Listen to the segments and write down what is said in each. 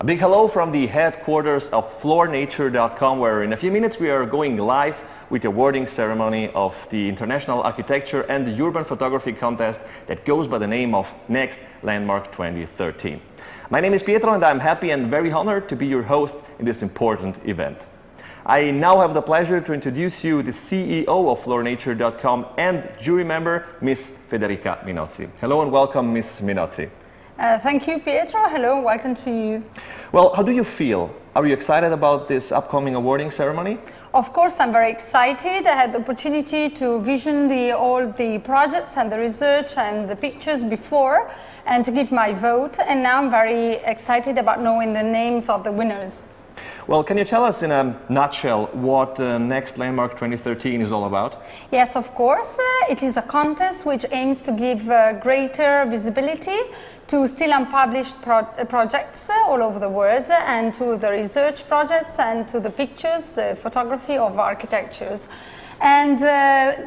A big hello from the headquarters of Floornature.com, where in a few minutes we are going live with the awarding ceremony of the International Architecture and the Urban Photography contest that goes by the name of Next Landmark 2013. My name is Pietro and I'm happy and very honored to be your host in this important event. I now have the pleasure to introduce you the CEO of Floornature.com and jury member, Ms. Federica Minozzi. Hello and welcome, Ms. Minozzi. Thank you, Pietro. Hello, welcome to you. Well, how do you feel? Are you excited about this upcoming awarding ceremony? Of course, I'm very excited. I had the opportunity to vision all the projects and the research and the pictures before and to give my vote. And now I'm very excited about knowing the names of the winners. Well, can you tell us in a nutshell what Next Landmark 2013 is all about? Yes, of course. It is a contest which aims to give greater visibility to still unpublished projects all over the world, and to the research projects and to the pictures, the photography of architectures. And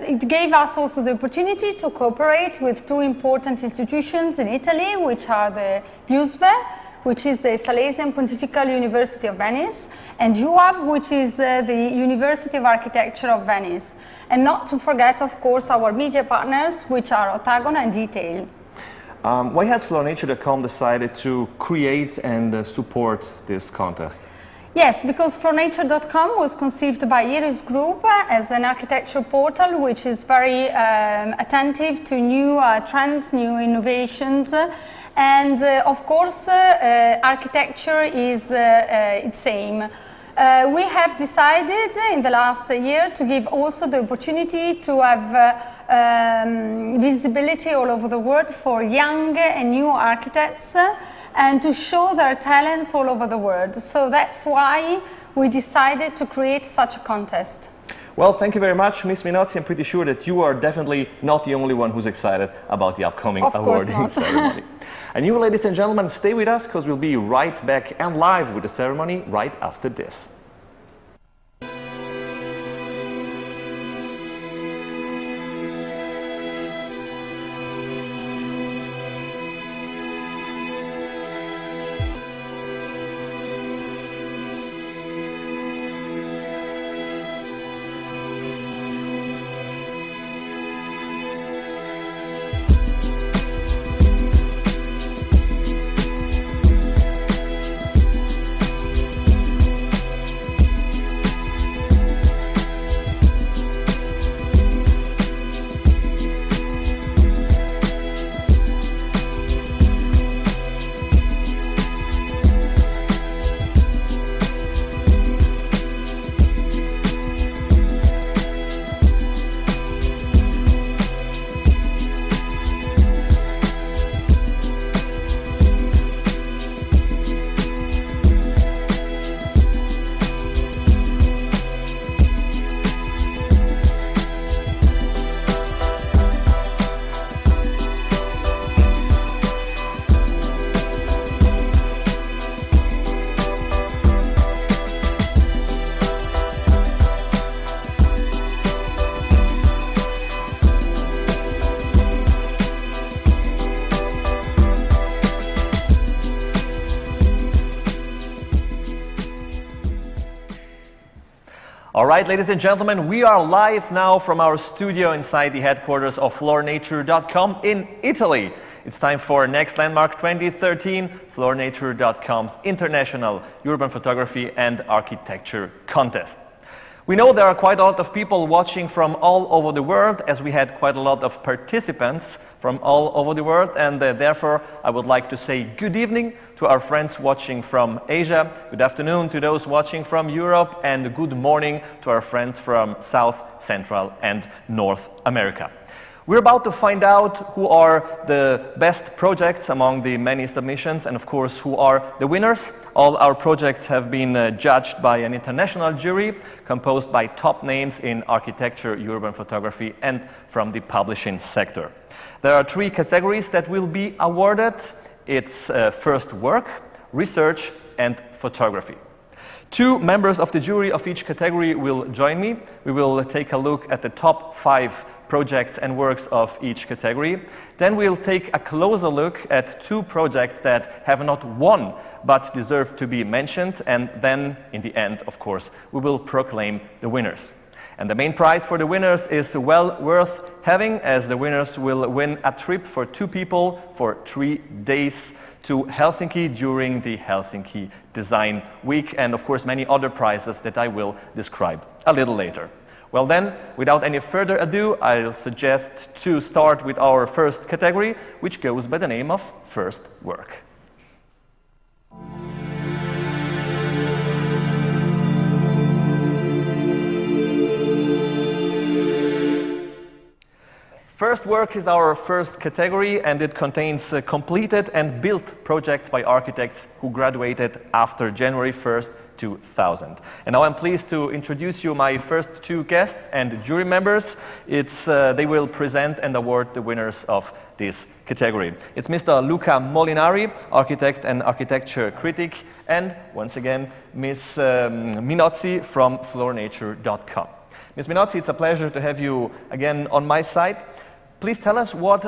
it gave us also the opportunity to cooperate with two important institutions in Italy, which are the USVE, which is the Salesian Pontifical University of Venice, and UAV, which is the University of Architecture of Venice. And not to forget, of course, our media partners, which are Otagon and Detail. Why has Floornature.com decided to create and support this contest? Yes, because Floornature.com was conceived by Iris Group as an architecture portal which is very attentive to new trends, new innovations. And of course, architecture is its aim. We have decided in the last year to give also the opportunity to have visibility all over the world for young and new architects and to show their talents all over the world. So that's why we decided to create such a contest. Well, thank you very much, Ms. Minozzi. I'm pretty sure that you are definitely not the only one who's excited about the upcoming awarding ceremony. And you, ladies and gentlemen, stay with us because we'll be right back and live with the ceremony right after this. All right, ladies and gentlemen, we are live now from our studio inside the headquarters of Floornature.com in Italy. It's time for Next Landmark 2013, Floornature.com's International Urban Photography and Architecture Contest. We know there are quite a lot of people watching from all over the world, as we had quite a lot of participants from all over the world, and therefore I would like to say good evening to our friends watching from Asia, good afternoon to those watching from Europe, and good morning to our friends from South, Central and North America. We're about to find out who are the best projects among the many submissions and of course who are the winners. All our projects have been judged by an international jury composed by top names in architecture, urban photography and from the publishing sector. There are three categories that will be awarded. It's first work, research and photography. Two members of the jury of each category will join me. We will take a look at the top 5 projects and works of each category. Then we'll take a closer look at 2 projects that have not won, but deserve to be mentioned. And then, in the end, of course, we will proclaim the winners. And the main prize for the winners is well worth having, as the winners will win a trip for 2 people for 3 days to Helsinki during the Helsinki Design Week, and of course many other prizes that I will describe a little later. Well then, without any further ado, I'll suggest to start with our first category, which goes by the name of First Work. First Work is our first category, and it contains completed and built projects by architects who graduated after January 1st, 2000. And now I'm pleased to introduce you my first 2 guests and jury members. They will present and award the winners of this category. It's Mr. Luca Molinari, architect and architecture critic, and once again, Ms. Minozzi from Floornature.com. Ms. Minozzi, it's a pleasure to have you again on my side. Please tell us what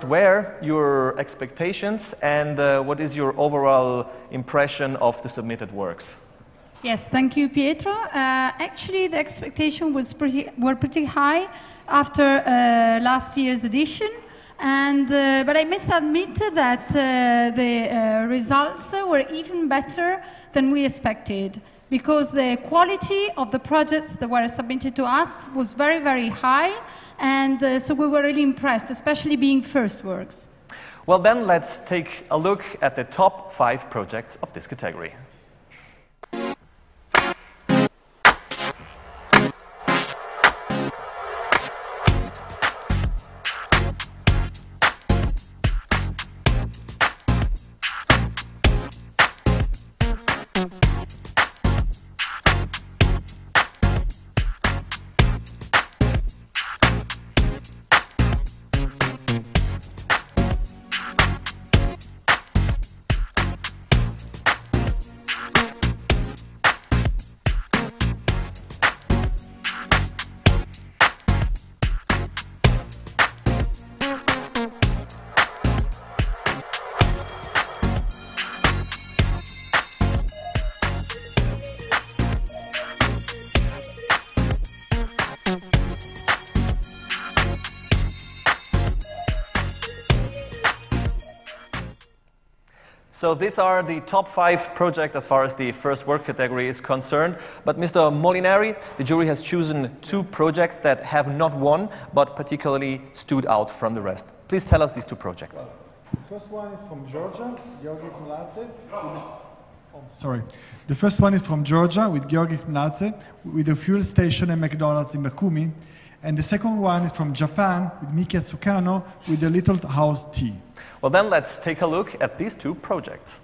were your expectations and what is your overall impression of the submitted works? Yes, thank you, Pietro. Actually, the expectation were pretty high after last year's edition, but I must admit that the results were even better than we expected, because the quality of the projects that were submitted to us was very, very high, and so we were really impressed, especially being first works. Well then, let's take a look at the top 5 projects of this category. So these are the top 5 projects as far as the first work category is concerned. But Mr. Molinari, the jury has chosen 2 projects that have not won, but particularly stood out from the rest. Please tell us these 2 projects. The first one is from Georgia, The first one is from Georgia with Georgi Mladze with a fuel station and McDonald's in Bakumi. And the second one is from Japan with Mikia Tsukano with the Little House Tea. Well then, let's take a look at these 2 projects.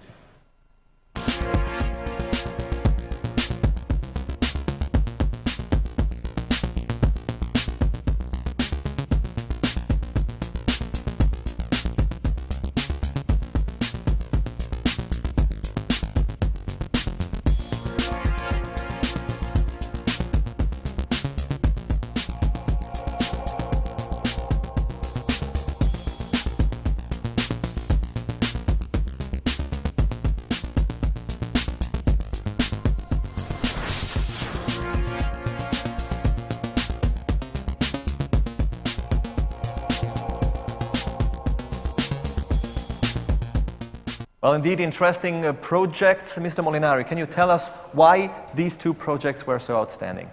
Well, indeed, interesting projects. Mr. Molinari, can you tell us why these 2 projects were so outstanding?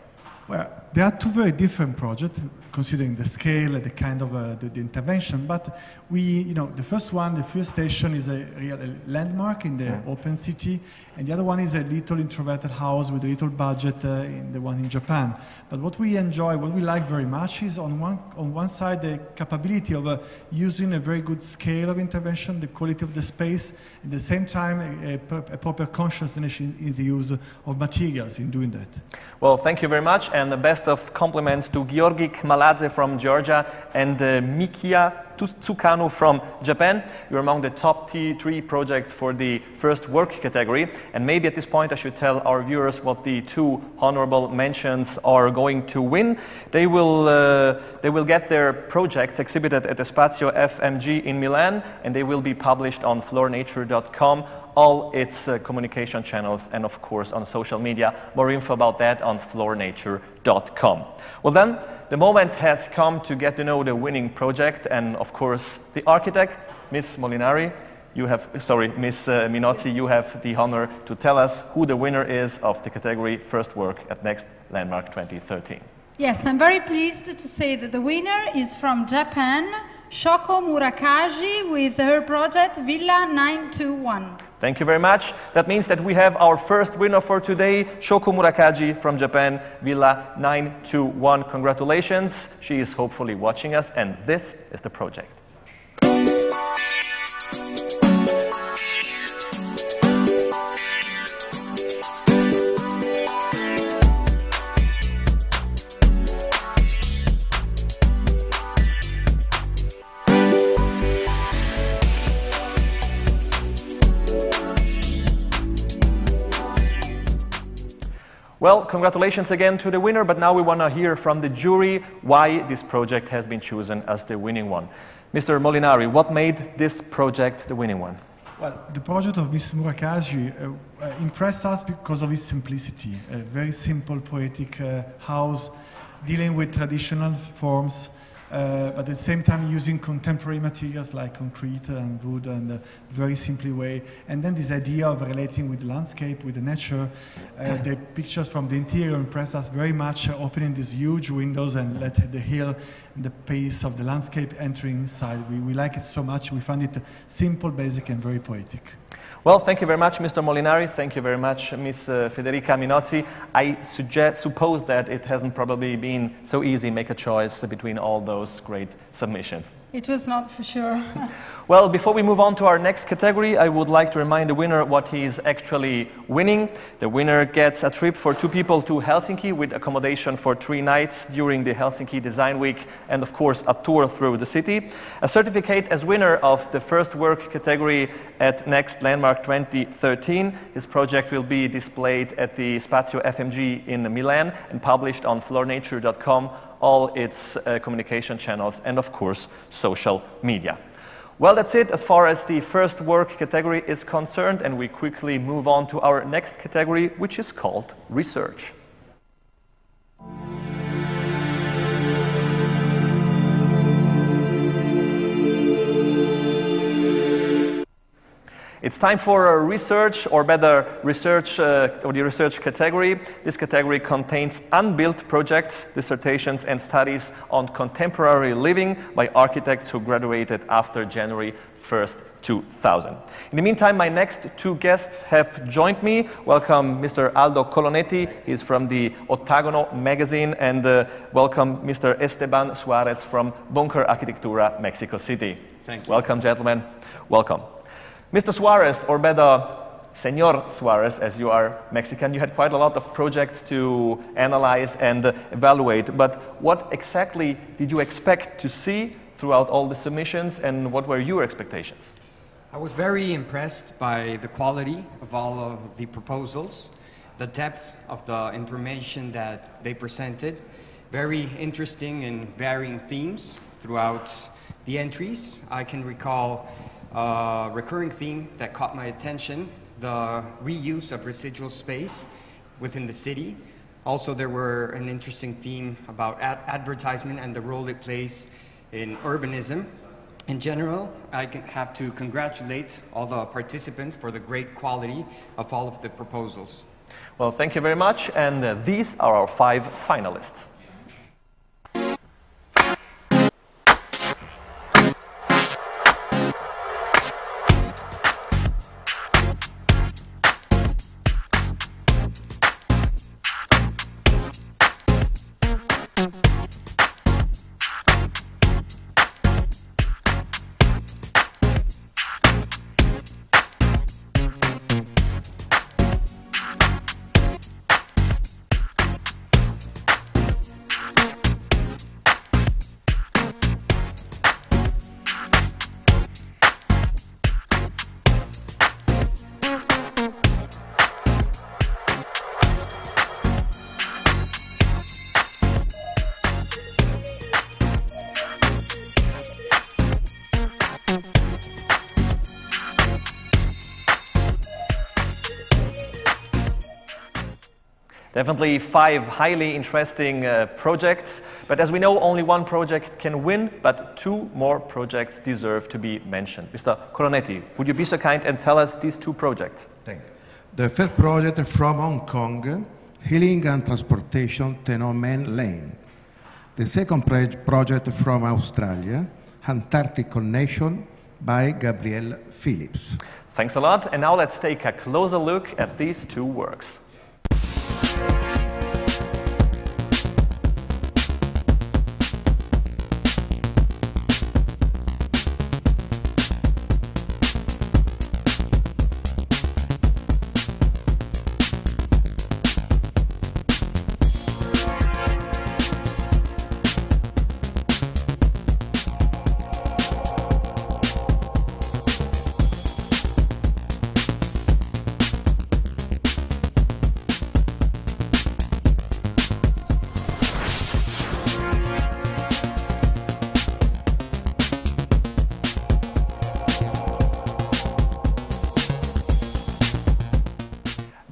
Well, they are 2 very different projects, considering the scale and the kind of the intervention. But the first one, the fuel station, is a real landmark in the open city, and the other one is a little introverted house with a little budget in the one in Japan. But what we enjoy, what we like very much, is on one side the capability of using a very good scale of intervention, the quality of the space, at the same time a proper consciousness in the use of materials in doing that. Well, thank you very much, and the best of compliments to Georgi Mladze from Georgia and Mikia Tsukano from Japan. You're among the top 3 projects for the first work category, and maybe at this point I should tell our viewers what the 2 honorable mentions are going to win. They will get their projects exhibited at the Spazio FMG in Milan, and they will be published on Floornature.com all its communication channels and of course on social media. More info about that on floornature.com. Well then, the moment has come to get to know the winning project, and of course the architect, Ms. Molinari, Ms. Minozzi, you have the honor to tell us who the winner is of the category First Work at Next Landmark 2013. Yes, I'm very pleased to say that the winner is from Japan, Shoko Murakashi, with her project Villa 921. Thank you very much. That means that we have our first winner for today, Shoko Murakashi from Japan, Villa 921. Congratulations. She is hopefully watching us, and this is the project. Well, congratulations again to the winner, but now we want to hear from the jury why this project has been chosen as the winning one. Mr. Molinari, what made this project the winning one? Well, the project of Ms. Murakashi impressed us because of its simplicity. A very simple, poetic house dealing with traditional forms, but at the same time using contemporary materials like concrete and wood and a very simply way. And then this idea of relating with the landscape, with the nature. The pictures from the interior impressed us very much, opening these huge windows and let the hill and the pace of the landscape entering inside. We like it so much. We find it simple, basic, and very poetic. Well, thank you very much, Mr. Molinari. Thank you very much, Ms. Federica Minozzi. I suppose that it hasn't probably been so easy to make a choice between all those great submissions. It was not, for sure. Well, before we move on to our next category, I would like to remind the winner what he is actually winning. The winner gets a trip for 2 people to Helsinki with accommodation for 3 nights during the Helsinki Design Week, and of course a tour through the city. A certificate as winner of the First Work category at Next Landmark 2013. His project will be displayed at the Spazio FMG in Milan and published on floornature.com, all its communication channels, and of course social media. Well, that's it as far as the First Work category is concerned, and we quickly move on to our next category, which is called Research. It's time for a research, or better, research, or the research category. This category contains unbuilt projects, dissertations, and studies on contemporary living by architects who graduated after January 1st, 2000. In the meantime, my next 2 guests have joined me. Welcome Mr. Aldo Colonetti, he's from the Ottagono magazine, and welcome Mr. Esteban Suarez from Bunker Arquitectura, Mexico City. Thank you. Welcome, gentlemen. Welcome. Mr. Suarez, or better, Senor Suarez, as you are Mexican, you had quite a lot of projects to analyze and evaluate, but what exactly did you expect to see throughout all the submissions, and what were your expectations? I was very impressed by the quality of all of the proposals, the depth of the information that they presented, very interesting and varying themes throughout the entries. I can recall a recurring theme that caught my attention, the reuse of residual space within the city. Also, there were an interesting theme about advertisement and the role it plays in urbanism. In general, I have to congratulate all the participants for the great quality of all of the proposals. Well, thank you very much, and these are our 5 finalists. Definitely 5 highly interesting projects, but as we know, only one project can win, but 2 more projects deserve to be mentioned. Mr. Colonetti, would you be so kind and tell us these 2 projects? Thank you. The first project from Hong Kong, Healing and Transportation Tenement Lane. The second project from Australia, Antarctic Connection by Gabriel Phillips. Thanks a lot, and now let's take a closer look at these 2 works.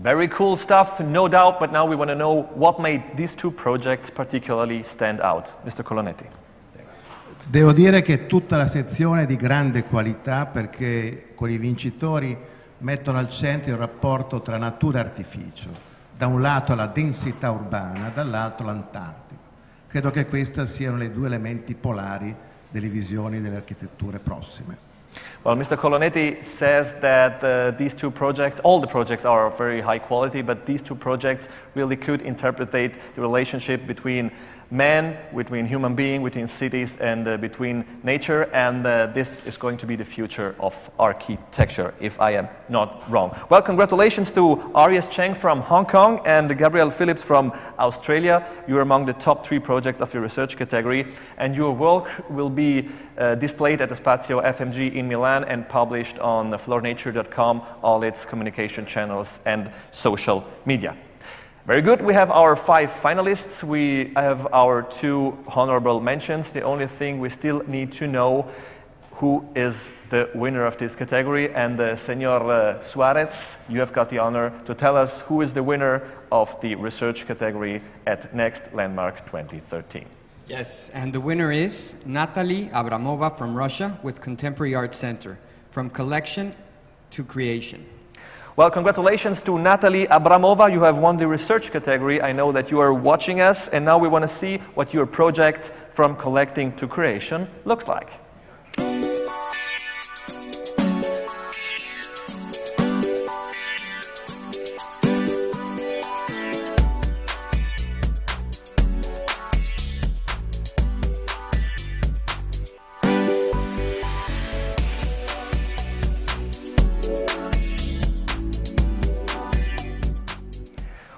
Very cool stuff, no doubt, but now we want to know what made these 2 projects particularly stand out. Mr. Colonetti. Devo dire che tutta la sezione è di grande qualità perché con i vincitori mettono al centro il rapporto tra natura e artificio. Da un lato la densità urbana, dall'altro l'Antartico. Credo che questi siano i 2 elementi polari delle visioni delle architetture prossime. Well, Mr. Colonetti says that these 2 projects, all the projects are of very high quality, but these 2 projects really could interpret the relationship between man, between human being, between cities, and between nature, and this is going to be the future of architecture, if I am not wrong. Well, congratulations to Arias Cheng from Hong Kong and Gabriel Phillips from Australia. You are among the top 3 projects of your research category, and your work will be displayed at the Spazio FMG in Milan and published on Floornature.com, all its communication channels and social media. Very good. We have our 5 finalists. We have our 2 honorable mentions. The only thing we still need to know who is the winner of this category. And Senor Suarez, you have got the honor to tell us who is the winner of the research category at Next Landmark 2013. Yes, and the winner is Natalie Abramova from Russia with Contemporary Art Center, from collection to creation. Well, congratulations to Natalie Abramova. You have won the research category. I know that you are watching us, and now we want to see what your project from collecting to creation looks like.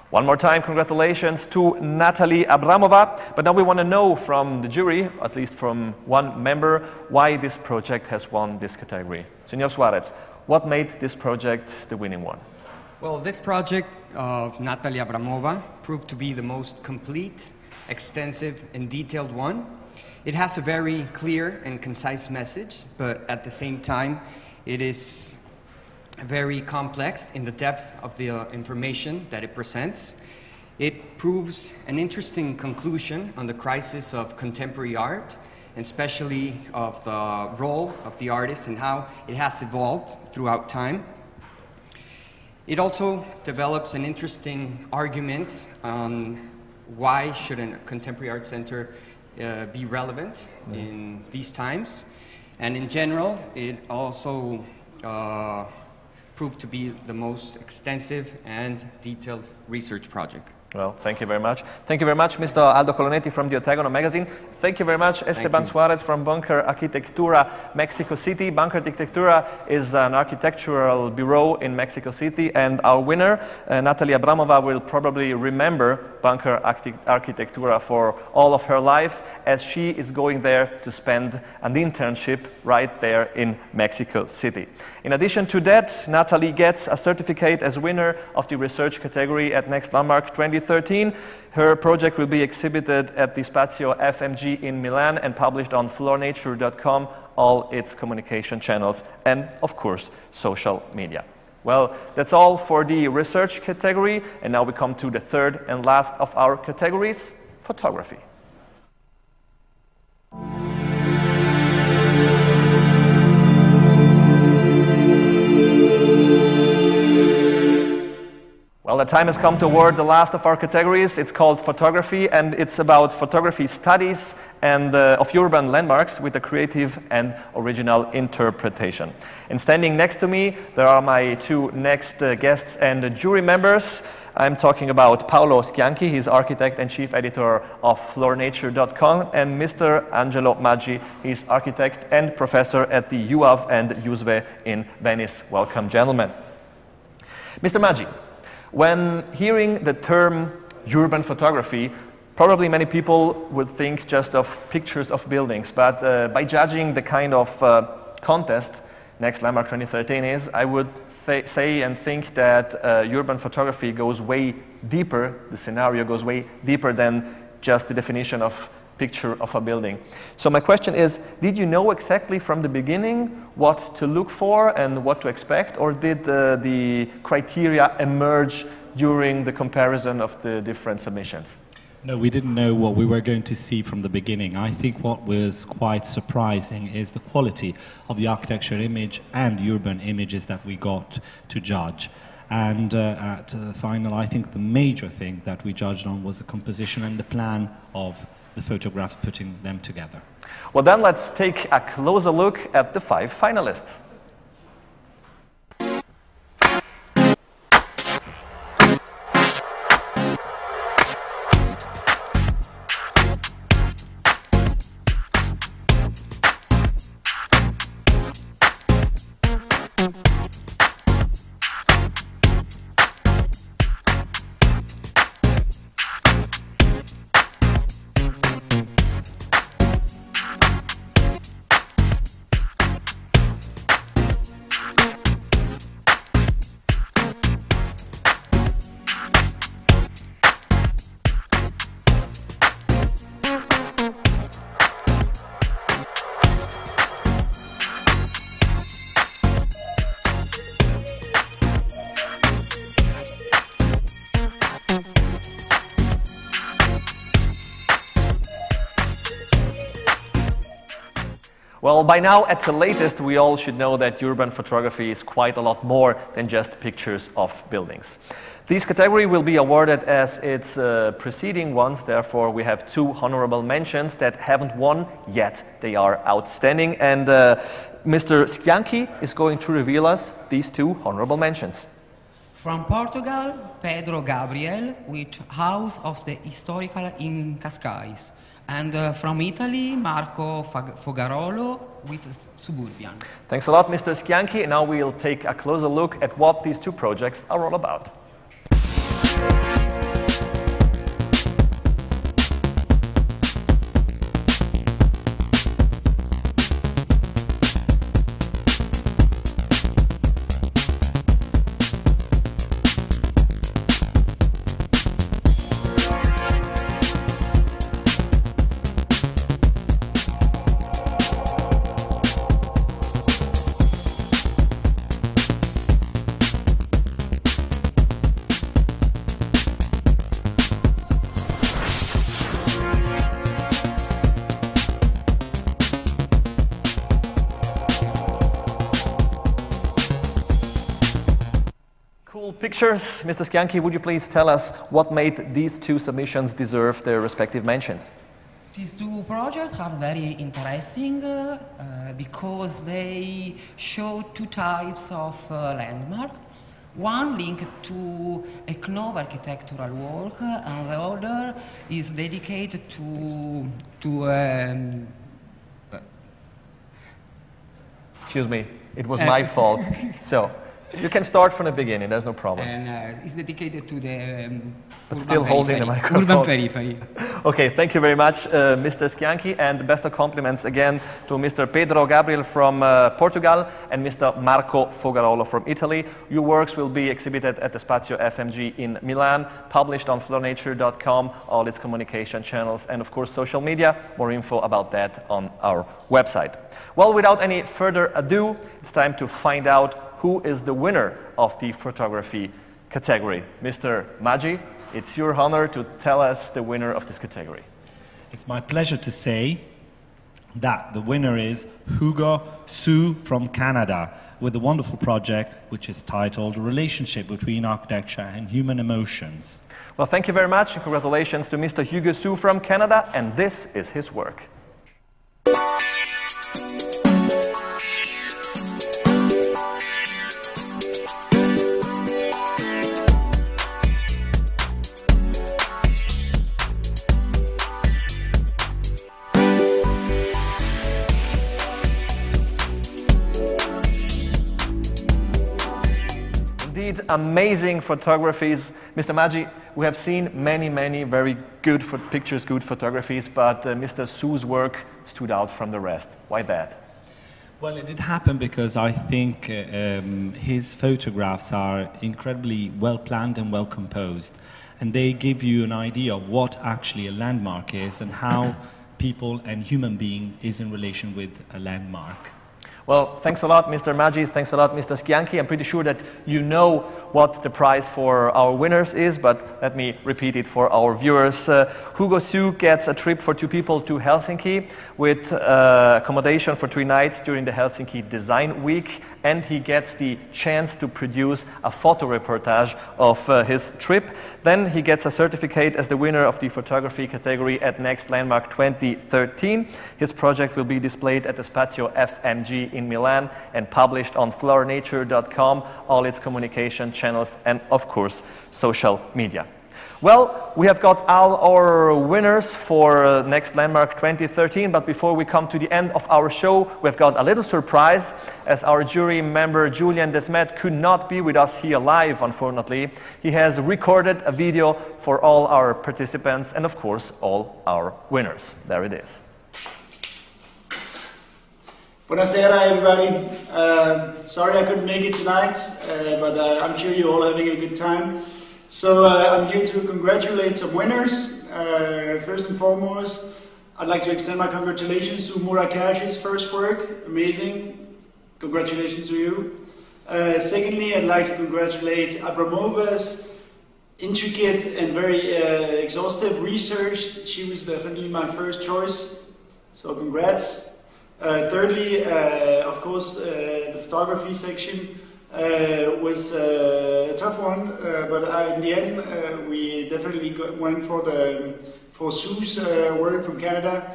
One more time, congratulations to Natalie Abramova. But now we want to know from the jury, at least from one member, why this project has won this category. Senor Suarez, what made this project the winning one? Well, this project of Natalie Abramova proved to be the most complete, extensive, and detailed one. It has a very clear and concise message, but at the same time, it is very complex in the depth of the information that it presents. It proves an interesting conclusion on the crisis of contemporary art, and especially of the role of the artist and how it has evolved throughout time. It also develops an interesting argument on why should a contemporary art center be relevant in these times. And in general, it also proved to be the most extensive and detailed research project. Well, thank you very much. Thank you very much, Mr. Aldo Colonetti from the Otagono magazine. Thank you very much, Esteban Suarez from Bunker Arquitectura, Mexico City. Bunker Arquitectura is an architectural bureau in Mexico City, and our winner, Natalie Abramova, will probably remember Bunker Arquitectura for all of her life, as she is going there to spend an internship right there in Mexico City. In addition to that, Natalie gets a certificate as winner of the research category at Next Landmark 2013. Her project will be exhibited at the Spazio FMG in Milan and published on floornature.com, all its communication channels, and of course, social media. Well, that's all for the research category, and now we come to the third and last of our categories, photography. Well, the time has come to award the last of our categories. It's called photography, and it's about photography studies and of urban landmarks with a creative and original interpretation. And standing next to me, there are my two next guests and jury members. I'm talking about Paolo Schianchi, he's architect and chief editor of Floornature.com, and Mr. Angelo Maggi, he's architect and professor at the UAV and USV in Venice. Welcome, gentlemen. Mr. Maggi, when hearing the term urban photography, probably many people would think just of pictures of buildings, but by judging the kind of contest Next Landmark 2013 is, I would say and think that urban photography goes way deeper, the scenario goes way deeper than just the definition of picture of a building. So my question is, did you know exactly from the beginning what to look for and what to expect, or did the criteria emerge during the comparison of the different submissions? No, we didn't know what we were going to see from the beginning. I think what was quite surprising is the quality of the architectural image and urban images that we got to judge. And at the final, I think the major thing that we judged on was the composition and the plan of the photographs, putting them together. Well, then let's take a closer look at the 5 finalists. Well, by now, at the latest, we all should know that urban photography is quite a lot more than just pictures of buildings. This category will be awarded as its preceding ones, therefore we have 2 honorable mentions that haven't won yet. They are outstanding, and Mr. Schianchi is going to reveal us these 2 honorable mentions. From Portugal, Pedro Gabriel with House of the Historical in Cascais. And from Italy, Marco Fogarolo with Suburban. Thanks a lot, Mr. Schianchi. And now we'll take a closer look at what these 2 projects are all about. Pictures. Mr. Schianchi, would you please tell us what made these 2 submissions deserve their respective mentions? These 2 projects are very interesting because they show 2 types of landmark. One linked to a Knov architectural work, and the other is dedicated to Excuse me, it was my fault. So, you can start from the beginning, there's no problem. And it's dedicated to the but still holding the microphone. Urban periphery. Okay, thank you very much, Mr. Schianchi, and best of compliments again to Mr. Pedro Gabriel from Portugal and Mr. Marco Fogarolo from Italy. Your works will be exhibited at the Spazio FMG in Milan, published on Floornature.com, all its communication channels, and of course social media. More info about that on our website. Well, without any further ado, it's time to find out who who is the winner of the photography category. Mr. Maggi, it's your honor to tell us the winner of this category. It's my pleasure to say that the winner is Hugo Su from Canada with a wonderful project which is titled Relationship Between Architecture and Human Emotions. Well, thank you very much and congratulations to Mr. Hugo Su from Canada, and this is his work. Indeed, amazing photographies. Mr. Maggi, we have seen many very good pictures, good photographies, but Mr. Su's work stood out from the rest. Why that? Well, it did happen because I think his photographs are incredibly well planned and well composed, and they give you an idea of what actually a landmark is and how people and human being is in relation with a landmark. Well, thanks a lot, Mr. Maggi. Thanks a lot, Mr. Schianchi. I'm pretty sure that you know what the prize for our winners is, but let me repeat it for our viewers. Hugo Su gets a trip for 2 people to Helsinki with accommodation for 3 nights during the Helsinki Design Week, and he gets the chance to produce a photo reportage of his trip. Then he gets a certificate as the winner of the photography category at Next Landmark 2013. His project will be displayed at the Spazio FMG in Milan and published on Floornature.com, all its communication channels, and of course social media. Well, we have got all our winners for Next Landmark 2013, but before we come to the end of our show, we've got a little surprise, as our jury member Julian Desmet could not be with us here live, unfortunately. He has recorded a video for all our participants and of course all our winners. There it is. Buonasera everybody. Sorry I couldn't make it tonight, but I'm sure you're all having a good time. So I'm here to congratulate some winners. First and foremost, I'd like to extend my congratulations to Murakashi's first work. Amazing. Congratulations to you. Secondly, I'd like to congratulate Abramova's intricate and very exhaustive research. She was definitely my first choice. So congrats. Thirdly, of course, the photography section was a tough one, but in the end we definitely went for Su's work from Canada.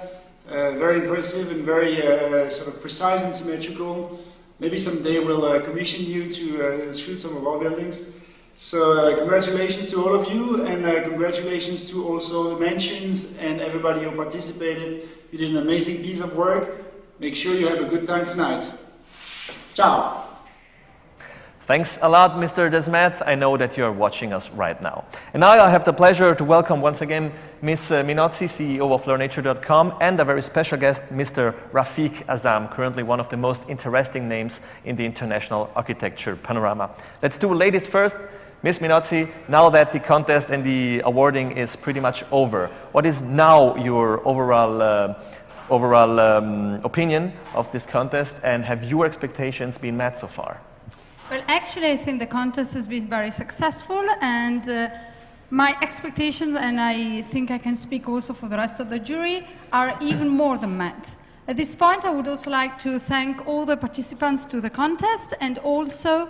Very impressive and very sort of precise and symmetrical. Maybe someday we'll commission you to shoot some of our buildings. So congratulations to all of you, and congratulations to also the mentions and everybody who participated. You did an amazing piece of work. Make sure you have a good time tonight. Ciao! Thanks a lot, Mr. Desmet. I know that you are watching us right now. And now I have the pleasure to welcome once again Ms. Minozzi, CEO of Floornature.com, and a very special guest, Mr. Rafiq Azam, currently one of the most interesting names in the international architecture panorama. Let's do ladies first. Ms. Minozzi, now that the contest and the awarding is pretty much over, what is now your overall opinion of this contest, and have your expectations been met so far? Well, actually, I think the contest has been very successful, and my expectations, and I think I can speak also for the rest of the jury, are even more than met. At this point, I would also like to thank all the participants to the contest, and also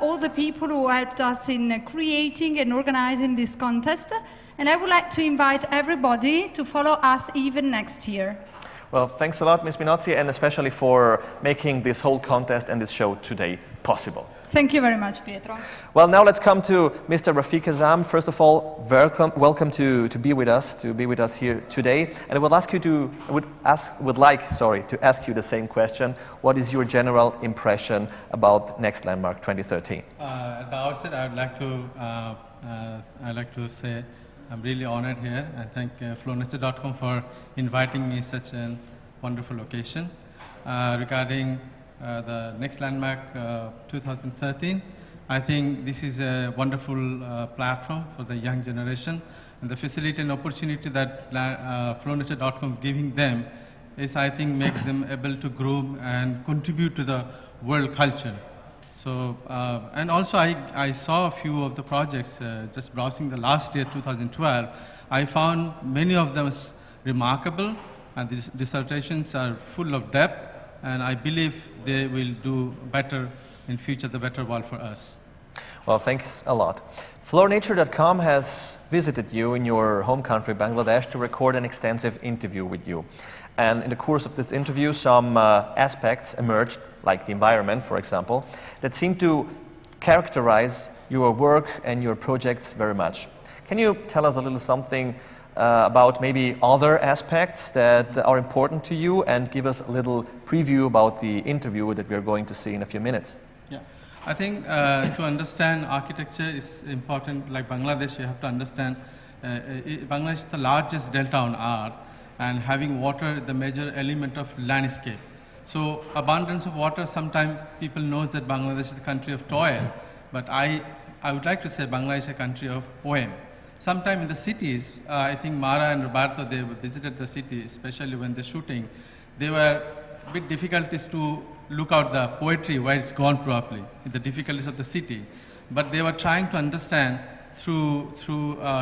all the people who helped us in creating and organizing this contest. And I would like to invite everybody to follow us even next year. Well, thanks a lot, Ms. Minozzi, and especially for making this whole contest and this show today possible. Thank you very much, Pietro. Well, now let's come to Mr. Rafiq Azam. First of all, welcome to be with us here today. And I would like to ask you the same question. What is your general impression about Next Landmark 2013? At the outset, I'd like to say I'm really honored here. I thank Floornature.com for inviting me such a wonderful occasion. Regarding the Next Landmark 2013, I think this is a wonderful platform for the young generation, and the facility and opportunity that Floornature.com is giving them is, I think, make them able to grow and contribute to the world culture. So, and also I saw a few of the projects, just browsing the last year, 2012. I found many of them remarkable, and these dissertations are full of depth, and I believe they will do better in future, the better world for us. Well, thanks a lot. Floornature.com has visited you in your home country, Bangladesh, to record an extensive interview with you. And in the course of this interview, some aspects emerged, like the environment, for example, that seem to characterize your work and your projects very much. Can you tell us a little something about maybe other aspects that are important to you, and give us a little preview about the interview that we are going to see in a few minutes? Yeah, I think to understand architecture is important. Like Bangladesh, you have to understand Bangladesh is the largest delta on earth, and having water the major element of landscape. So abundance of water, sometimes people know that Bangladesh is the country of toil, but I would like to say Bangladesh is a country of poem. Sometime in the cities, I think Mara and Roberto, they visited the city, especially when they're shooting. They were a bit difficulties to look out the poetry where it's gone properly, in the difficulties of the city. But they were trying to understand through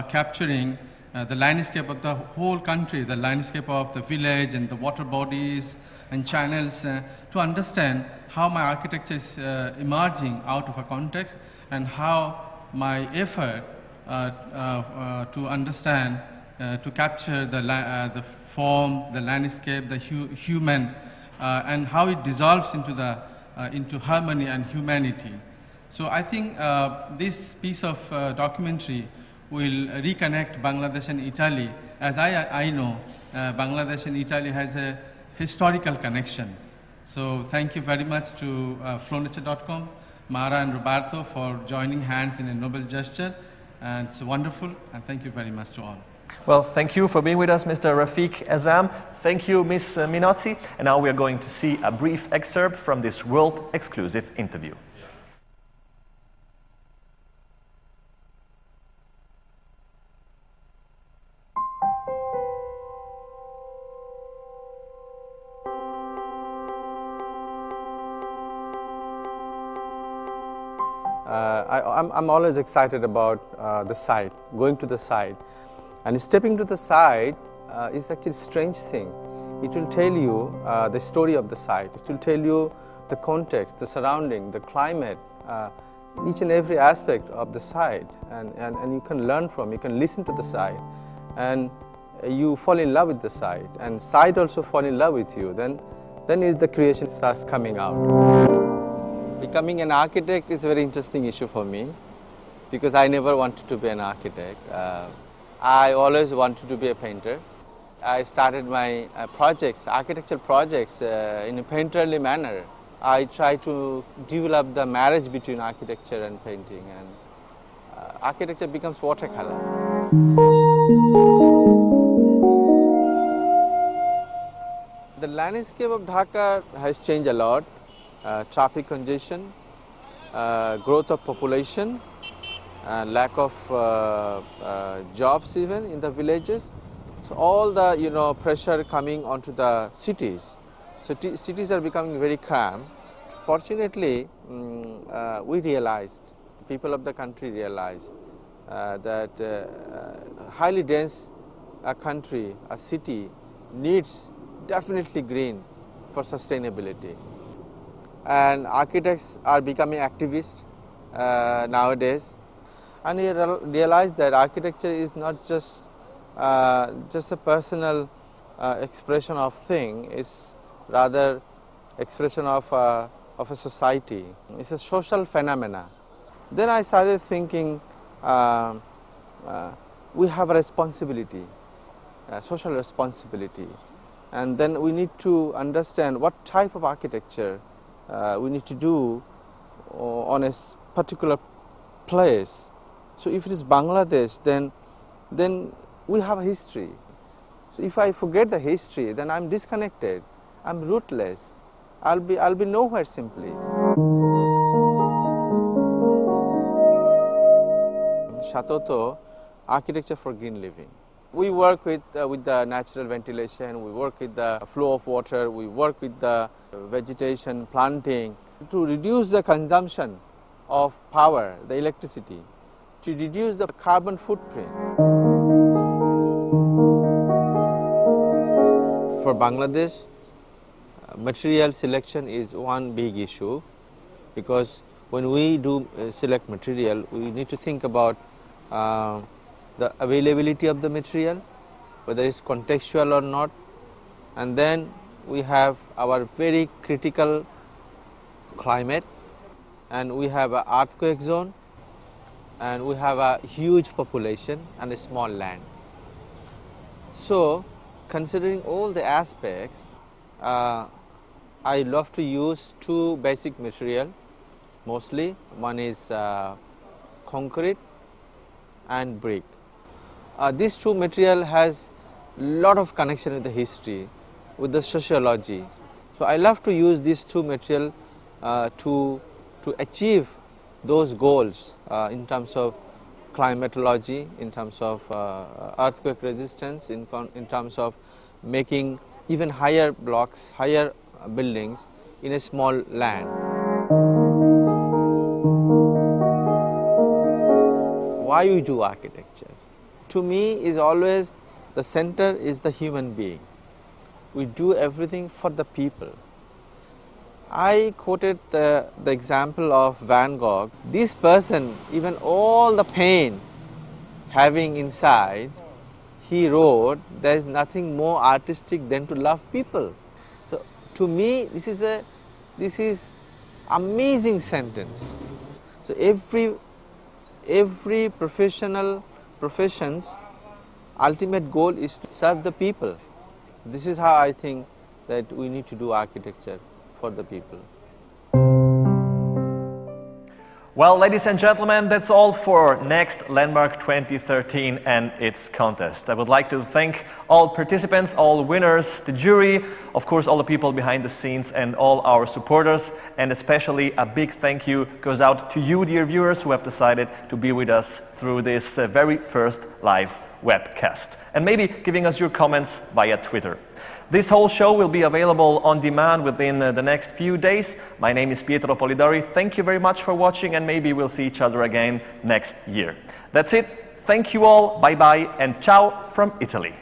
capturing the landscape of the whole country, the landscape of the village and the water bodies and channels, to understand how my architecture is emerging out of a context, and how my effort to understand, to capture the form, the landscape, the human, and how it dissolves into harmony and humanity. So I think this piece of documentary will reconnect Bangladesh and Italy. As I know, Bangladesh and Italy has a historical connection. So thank you very much to Floornature.com, Mara and Roberto, for joining hands in a noble gesture. And it's wonderful, and thank you very much to all. Well, thank you for being with us, Mr. Rafiq Azam. Thank you, Ms. Minozzi. And now we are going to see a brief excerpt from this world-exclusive interview. I'm always excited about the site, going to the site. And stepping to the site is actually a strange thing. It will tell you the story of the site. It will tell you the context, the surrounding, the climate, each and every aspect of the site. And you can learn from, you can listen to the site. And you fall in love with the site. And site also fall in love with you. Then the creation starts coming out. Becoming an architect is a very interesting issue for me, because I never wanted to be an architect. I always wanted to be a painter. I started my projects, architectural projects, in a painterly manner. I try to develop the marriage between architecture and painting, and architecture becomes watercolor. The landscape of Dhaka has changed a lot. Traffic congestion, growth of population, lack of jobs even in the villages. So all the pressure coming onto the cities. So cities are becoming very cramped. Fortunately, we realized, the people of the country realized that highly dense country, a city, needs definitely green for sustainability. And architects are becoming activists nowadays, and we realize that architecture is not just a personal expression of thing. It's rather expression of a society. It's a social phenomena. Then I started thinking we have a responsibility, social responsibility, and then we need to understand what type of architecture we need to do on a particular place. So if it is Bangladesh, then we have a history. So if I forget the history, then I'm disconnected, I'm rootless, I'll be nowhere simply. Shatoto, architecture for green living. We work with the natural ventilation, we work with the flow of water, we work with the vegetation, planting, to reduce the consumption of power, the electricity, to reduce the carbon footprint. For Bangladesh, material selection is one big issue, because when we do select material, we need to think about the availability of the material, whether it's contextual or not, and then we have our very critical climate, and we have an earthquake zone, and we have a huge population and a small land. So, considering all the aspects, I love to use two basic material mostly. One is concrete and brick. These two material has lot of connection with the history, with the sociology. So I love to use these two material to achieve those goals in terms of climatology, in terms of earthquake resistance, in terms of making even higher blocks, higher buildings in a small land. Why we do architecture? To me is always the center is the human being. We do everything for the people. I quoted the example of Van Gogh. This person, even all the pain having inside, he wrote, there is nothing more artistic than to love people. So to me, this is amazing sentence. So every profession's ultimate goal is to serve the people. This is how I think that we need to do architecture for the people. Well, ladies and gentlemen, that's all for Next Landmark 2013 and its contest. I would like to thank all participants, all winners, the jury, of course all the people behind the scenes and all our supporters, and especially a big thank you goes out to you, dear viewers, who have decided to be with us through this very first live webcast, and maybe giving us your comments via Twitter. This whole show will be available on demand within the next few days. My name is Pietro Polidori. Thank you very much for watching, and maybe we'll see each other again next year. That's it. Thank you all. Bye-bye and ciao from Italy.